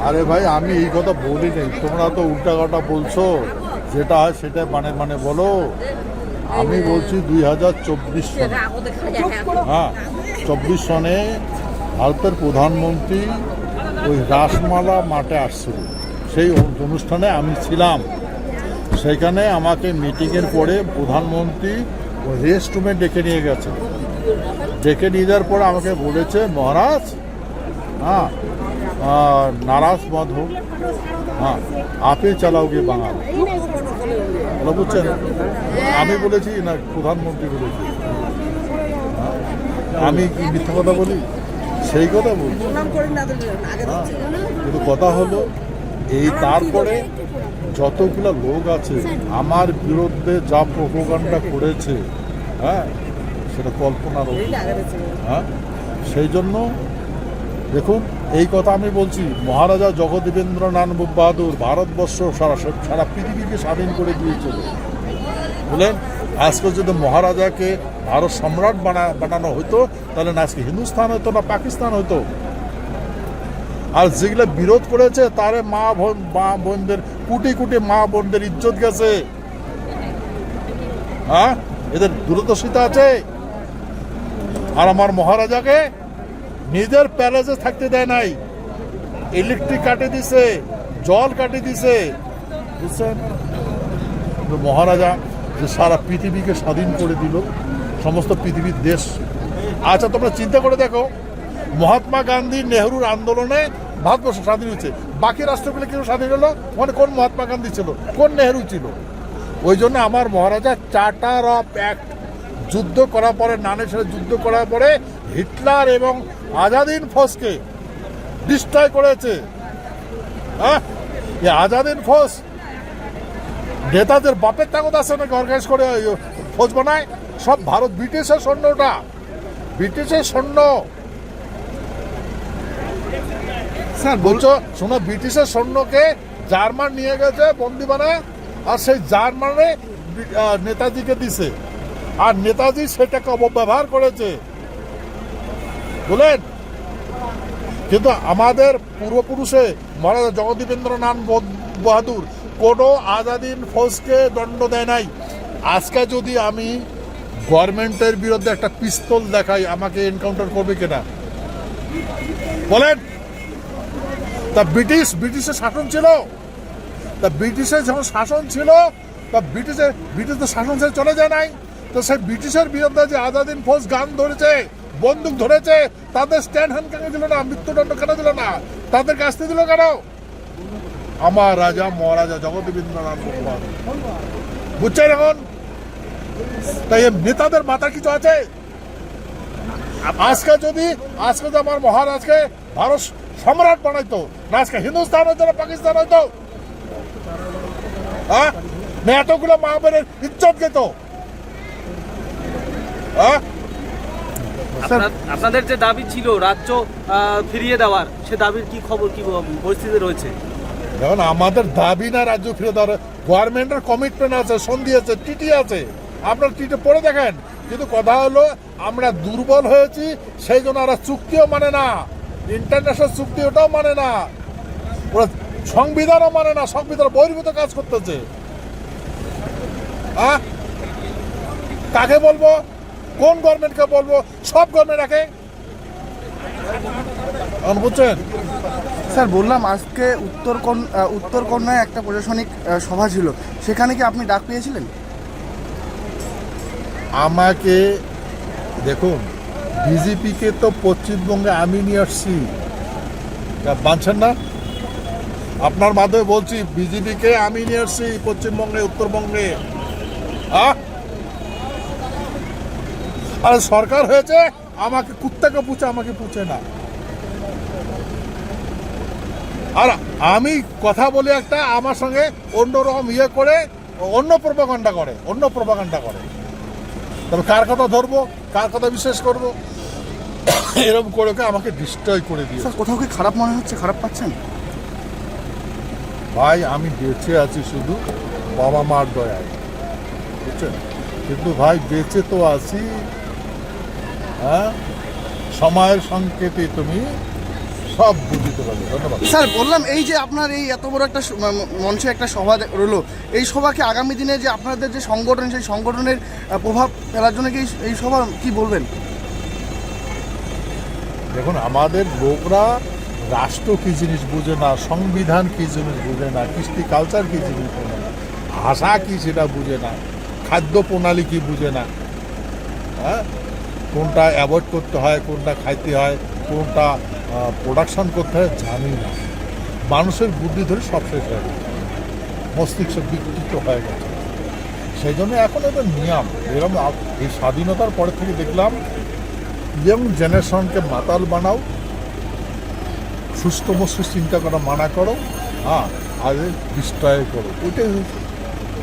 আরে ভাই আমি এই কথা বলি নাই, তোমরা তো উল্টা কথা বলছো, যেটা হয় সেটা মানে মানে বলো। আমি বলছি 2024 সনে, হ্যাঁ 24 সনে ভারতের প্রধানমন্ত্রী ওই রাসমালা মাঠে আসছিল, সেই অনুষ্ঠানে আমি ছিলাম। সেখানে আমাকে মিটিংয়ের পরে প্রধানমন্ত্রী ওই রেস্ট রুমে ডেকে নিয়ে গেছে। ডেকে নিয়ে যাওয়ার পরে আমাকে বলেছে, মহারাজ हाँ नाराज मत हो, हाँ आप ही চালাওগে বাঙাল। বুঝছেন, আমি বলেছি না প্রধানমন্ত্রী বলেছি? আমি কি মিথ্যা কথা বলি? সেই কথা বলছি। কিন্তু কথা হলো এই, তারপরে যতগুলো লোক আছে আমার বিরুদ্ধে যা প্রোপাগান্ডা করেছে, হ্যাঁ সেটা কল্পনার অতীত। হ্যাঁ সেই জন্য দেখুন, এই কথা আমি বলছি, মহারাজা জগদীবেন্দ্রনাথ বাহাদুর ভারতবর্ষ সারা পৃথিবীকে স্বাধীন করে দিয়েছিল। বলেন, আজকে যদি মহারাজাকে ভারত সম্রাট বানানো হতো, তাহলে না আজকে হিন্দুস্তান হতো না পাকিস্তান হতো। আর যেগুলো বিরোধ করেছে তারে মা বোনদের, কোটি কোটি মা বোনদের ইজ্জত গেছে। হ্যাঁ, এদের দূরদর্শিতা আছে। আর আমার মহারাজাকে নিজের প্যালেসে থাকতে দেয় নাই, ইলেকট্রিক কাটে দিছে, জল কাটে দিছে। বুঝছেন, মহারাজা যে সারা পৃথিবীকে স্বাধীন করে দিল, সমস্ত পৃথিবীর দেশ। আচ্ছা তোমরা চিন্তা করে দেখো, মহাত্মা গান্ধী নেহরুর আন্দোলনে ভারতবর্ষ স্বাধীন হয়েছে, বাকি রাষ্ট্রগুলো কেউ স্বাধীন হলো? মানে কোন মহাত্মা গান্ধী ছিল, কোন নেহরু ছিল? ওই জন্য আমার মহারাজা চার্টার অফ অ্যাক্ট যুদ্ধ করার পরে, নানের সাথে যুদ্ধ করার পরে হিটলার এবং আজাদিন ফৌজকে ডিস্ট্রয় করেছে। হ্যাঁ, এই আজাদিন ফৌজ নেতাদের বাপের তাগত আছে নাকি অর্গানাইজ করে ফৌজ বানায়? সব ভারত ব্রিটিশের সৈন্যটা, ব্রিটিশের সৈন্য। স্যার বলছো শোনো, ব্রিটিশের সৈন্যকে জার্মান নিয়ে গেছে বন্দি বানায়, আর সেই জার্মানে নেতাজিকে দিছে, আর নেতাজি সেটাকে অপব্যবহার করেছে। বলেন, কিন্তু আমাদের পূর্বপুরুষে মহারাজা জগদীবেন্দ্রনাথ বাহাদুর কোনো আজাদিন ফৌজকে দণ্ড দেয় নাই। আজকে যদি আমি গভর্নমেন্টের বিরুদ্ধে একটা পিস্তল দেখাই, আমাকে এনকাউন্টার করবে কিনা বলেন? তা ব্রিটিশের শাসন ছিল, তা ব্রিটিশের যখন শাসন ছিল, তা ব্রিটিশদের শাসন ছেড়ে চলে যায় নাই। তো সেই ব্রিটিশের বিরুদ্ধে যে আজাদিন ফৌজ গান ধরেছে, বন্দুক ধরেছে, তাদের স্ট্যান্ড হ্যান্ড কেন দিল না? মৃত্যুদণ্ড কেন দিল না? তাদেরকে আসতে দিল কেন? আমার রাজা মহারাজা জগদীবেন্দ্রনাথ বাহাদুর। বুঝছেন এখন? তাই নেতাদের মাথা কিছু আছে? আজকে যদি আমার মহারাজকে ভারত সম্রাট বানাইতো, না আজকে হিন্দুস্তান হইতো না পাকিস্তান হইতো? হ্যাঁ, না এতগুলো মা বোনের ইজ্জত যেত? হ্যাঁ, আপনাদের যে দাবি ছিল রাজ্য ফিরিয়ে দেওয়ার, সে দাবির কি খবর, কি পরিস্থিতি রয়েছে? দেখুন, আমাদের দাবি না রাজ্য ফিরে দেওয়ার, গভর্নমেন্টের কমিটমেন্ট আছে, সন্ধি আছে, টিটি আছে, আপনার টিটি পড়ে দেখেন। কিন্তু কথা হলো আমরা দুর্বল হয়েছি, সেই জন্য ওরা চুক্তিও মানে না, ইন্টারন্যাশনাল চুক্তি ওটাও মানে না, ওরা সংবিধানও মানে না, সংবিধান বহির্ভূত কাজ করতেছে। হ্যাঁ, কাকে বলবো, কোন গভর্নমেন্টকে বলবো? সব গভর্নমেন্ট একে। বুঝছেন স্যার, বললাম আজকে উত্তরকন্যায় একটা প্রশাসনিক সভা ছিল, সেখানে কি আপনি ডাক পেয়েছিলেন? আমাকে দেখুন, বিজেপিকে তো পশ্চিমবঙ্গে আমি নিয়ে আসছি, মানছেন না? আপনার মাধ্যমে বলছি, বিজেপিকে আমি নিয়ে আসছি পশ্চিমবঙ্গে, উত্তরবঙ্গে। আর সরকার হয়েছে আমাকে কুত্তাকে পুছে, আমাকে পুছে না। আর আমি কথা বলি একটা, আমার সঙ্গে অন্যরকম করে অন্য প্রোপাগান্ডা করে। তবে কার কথা ধরবো, কার কথা বিশ্বাস করবো, এরকম করে আমাকে ডিস্ট্রয় করে দিয়ে। কোথাও কি খারাপ মনে হচ্ছে, খারাপ পাচ্ছেন? ভাই আমি বেঁচে আছি শুধু বাবা মার দয়ায়, বুঝছেন? কিন্তু ভাই বেঁচে তো আছি, হ্যাঁ, সময়ের সংকেতে তুমি সব বুঝতে পারবে। ধন্যবাদ। স্যার বললাম এই যে আপনার এই এত বড় একটা মঞ্চে একটা সভা রইলো, এই সভাকে আগামী দিনে যে আপনাদের যে সংগঠন সেই সংগঠনের প্রভাব ফেলার জন্য কি এই সভা কি বলবেন? দেখুন, আমাদের লোকরা রাষ্ট্র কী জিনিস বুঝে না, সংবিধান কী জিনিস বুঝে না, কৃষ্টি কালচার কী জিনিস বুঝে না, ভাষা কী সেটা বুঝে না, খাদ্য প্রণালী কী বুঝে না, হ্যাঁ, কোনটা অ্যাভয়েড করতে হয়, কোনটা খাইতে হয়, কোনটা প্রোডাকশন করতে হয় জানি না। মানুষের বুদ্ধি ধরে সব শেষ হয়ে গেছে, মস্তিষ্ক বিকৃত হয়ে গেছে। সেই জন্য এখন এটা নিয়ম এরকম। এই স্বাধীনতার পরে থেকে দেখলাম ইয়ং জেনারেশনকে মাতাল বানাও, সুস্থ মস্তিষ্ক চিন্তা করা মানা করো, হ্যাঁ, আর ডিস্ট্রয় করো, ওইটাই হচ্ছে।